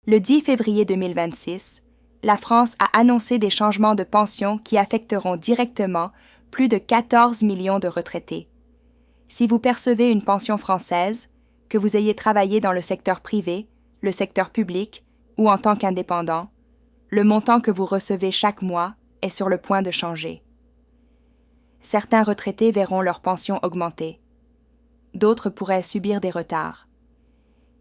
Le 10 février 2026, la France a annoncé des changements de pension qui affecteront directement plus de 14 millions de retraités. Si vous percevez une pension française, que vous ayez travaillé dans le secteur privé, le secteur public ou en tant qu'indépendant, le montant que vous recevez chaque mois est sur le point de changer. Certains retraités verront leur pension augmenter. D'autres pourraient subir des retards.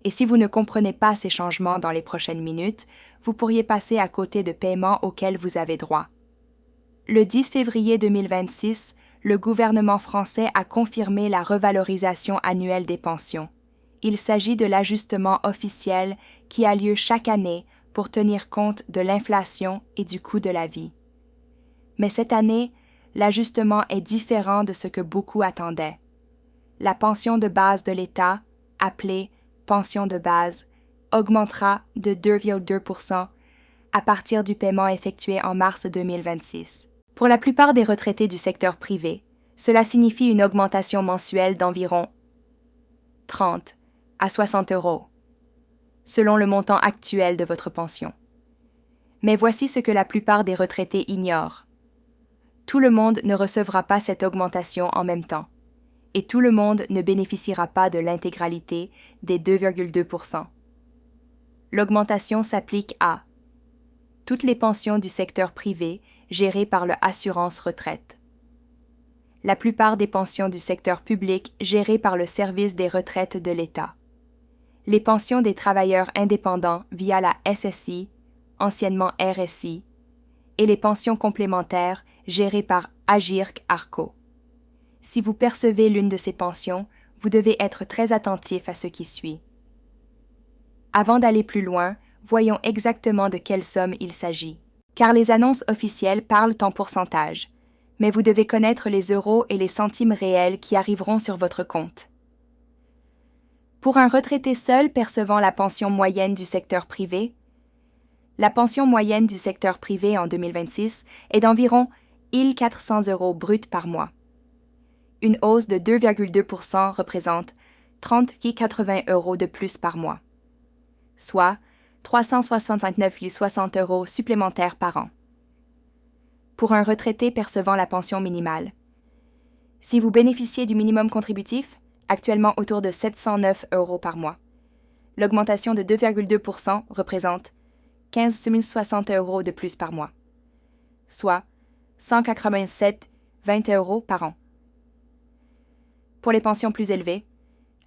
Et si vous ne comprenez pas ces changements dans les prochaines minutes, vous pourriez passer à côté de paiements auxquels vous avez droit. Le 10 février 2026, le gouvernement français a confirmé la revalorisation annuelle des pensions. Il s'agit de l'ajustement officiel qui a lieu chaque année pour tenir compte de l'inflation et du coût de la vie. Mais cette année, l'ajustement est différent de ce que beaucoup attendaient. La pension de base de l'État, appelée pension de base, augmentera de 2,2% à partir du paiement effectué en mars 2026. Pour la plupart des retraités du secteur privé, cela signifie une augmentation mensuelle d'environ 30 à 60 euros, selon le montant actuel de votre pension. Mais voici ce que la plupart des retraités ignorent. Tout le monde ne recevra pas cette augmentation en même temps, et tout le monde ne bénéficiera pas de l'intégralité des 2,2%. L'augmentation s'applique à toutes les pensions du secteur privé gérées par le Assurance Retraite, la plupart des pensions du secteur public gérées par le Service des retraites de l'État, les pensions des travailleurs indépendants via la SSI, anciennement RSI, et les pensions complémentaires gérées par Agirc-Arrco. Si vous percevez l'une de ces pensions, vous devez être très attentif à ce qui suit. Avant d'aller plus loin, voyons exactement de quelle somme il s'agit. Car les annonces officielles parlent en pourcentage, mais vous devez connaître les euros et les centimes réels qui arriveront sur votre compte. Pour un retraité seul percevant la pension moyenne du secteur privé, la pension moyenne du secteur privé en 2026 est d'environ 1 400 euros bruts par mois. Une hausse de 2,2% représente 30,80 euros de plus par mois, soit 369,60 euros supplémentaires par an. Pour un retraité percevant la pension minimale, si vous bénéficiez du minimum contributif, actuellement autour de 709 euros par mois, l'augmentation de 2,2% représente 15 060 euros de plus par mois, soit 187,20 euros par an. Pour les pensions plus élevées,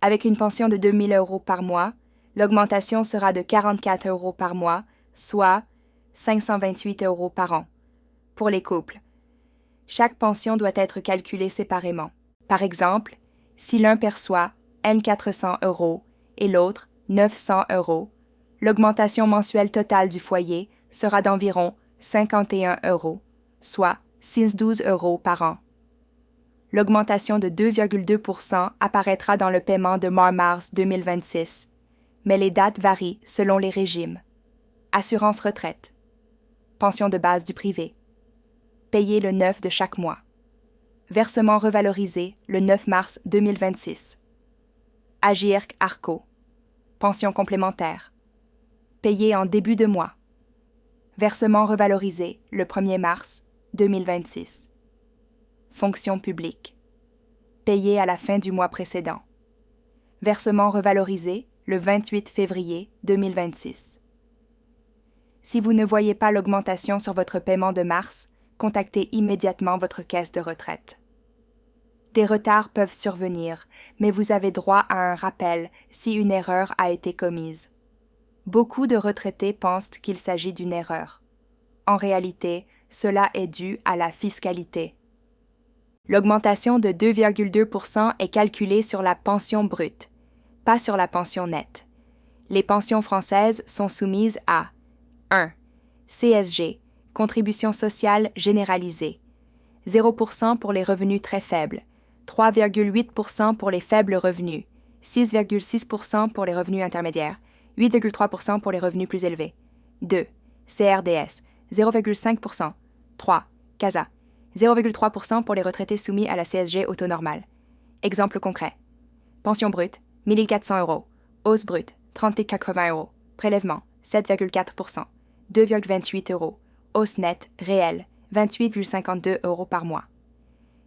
avec une pension de 2 000 euros par mois, l'augmentation sera de 44 euros par mois, soit 528 euros par an. Pour les couples, chaque pension doit être calculée séparément. Par exemple, si l'un perçoit 400 euros et l'autre 900 euros, l'augmentation mensuelle totale du foyer sera d'environ 51 euros, soit 612 euros par an. L'augmentation de 2,2% apparaîtra dans le paiement de mars 2026, mais les dates varient selon les régimes. Assurance retraite, pension de base du privé, payé le 9 de chaque mois, versement revalorisé le 9 mars 2026. Agirc-Arrco, pension complémentaire, payé en début de mois, versement revalorisé le 1er mars 2026. Fonction publique, payé à la fin du mois précédent, versement revalorisé le 28 février 2026. Si vous ne voyez pas l'augmentation sur votre paiement de mars, contactez immédiatement votre caisse de retraite. Des retards peuvent survenir, mais vous avez droit à un rappel si une erreur a été commise. Beaucoup de retraités pensent qu'il s'agit d'une erreur. En réalité, cela est dû à la fiscalité. L'augmentation de 2,2% est calculée sur la pension brute, pas sur la pension nette. Les pensions françaises sont soumises à 1. CSG, contribution sociale généralisée, 0% pour les revenus très faibles, 3,8% pour les faibles revenus, 6,6% pour les revenus intermédiaires, 8,3% pour les revenus plus élevés. 2. CRDS, 0,5%. 3. CASA, 0,3% pour les retraités soumis à la CSG au taux normal. Exemple concret. Pension brute, 1 400 euros. Hausse brute, 30,80 euros. Prélèvement, 7,4%, 2,28 euros. Hausse nette, réelle, 28,52 euros par mois.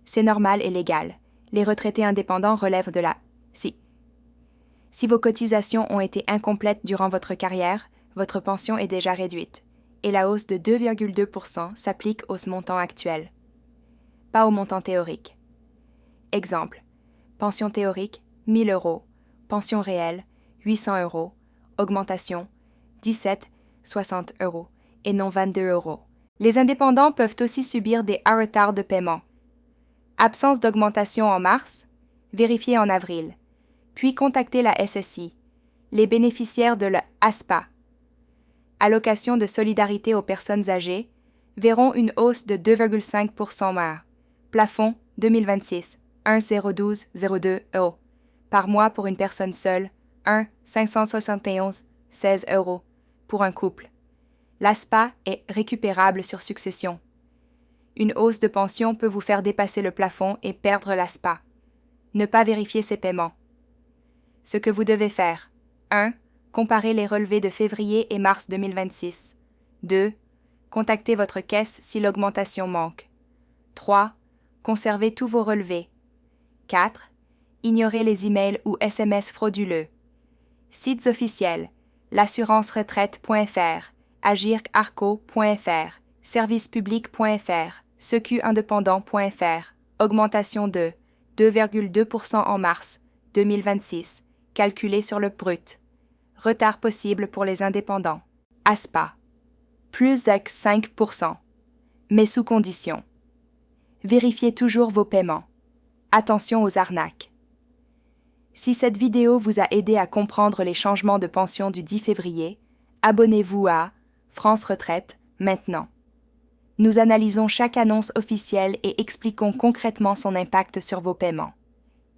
C'est normal et légal. Les retraités indépendants relèvent de la Si vos cotisations ont été incomplètes durant votre carrière, votre pension est déjà réduite, et la hausse de 2,2% s'applique au montant actuel, pas au montant théorique. Exemple, pension théorique, 1 000 euros, pension réelle, 800 euros, augmentation, 17,60 euros, et non 22 euros. Les indépendants peuvent aussi subir des retards de paiement. Absence d'augmentation en mars, vérifiez en avril, puis contactez la SSI, les bénéficiaires de l'ASPA, allocation de solidarité aux personnes âgées, verront une hausse de 2,5% plafond 2026, 1,012,02 euros. Par mois pour une personne seule, 1,571,16 euros pour un couple. L'ASPA est récupérable sur succession. Une hausse de pension peut vous faire dépasser le plafond et perdre l'ASPA. Ne pas vérifier ses paiements. Ce que vous devez faire. 1. Comparer les relevés de février et mars 2026. 2. Contactez votre caisse si l'augmentation manque. 3. Conservez tous vos relevés. 4. Ignorez les emails ou SMS frauduleux. Sites officiels: l'assurance-retraite.fr, agirc-arco.fr, servicepublic.fr, secu-indépendant.fr. Augmentation de 2,2% en mars 2026, calculé sur le brut. Retard possible pour les indépendants. ASPA. Plus de 5%, mais sous condition. Vérifiez toujours vos paiements. Attention aux arnaques. Si cette vidéo vous a aidé à comprendre les changements de pension du 10 février, abonnez-vous à France Retraite maintenant. Nous analysons chaque annonce officielle et expliquons concrètement son impact sur vos paiements.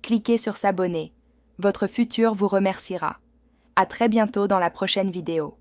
Cliquez sur s'abonner. Votre futur vous remerciera. À très bientôt dans la prochaine vidéo.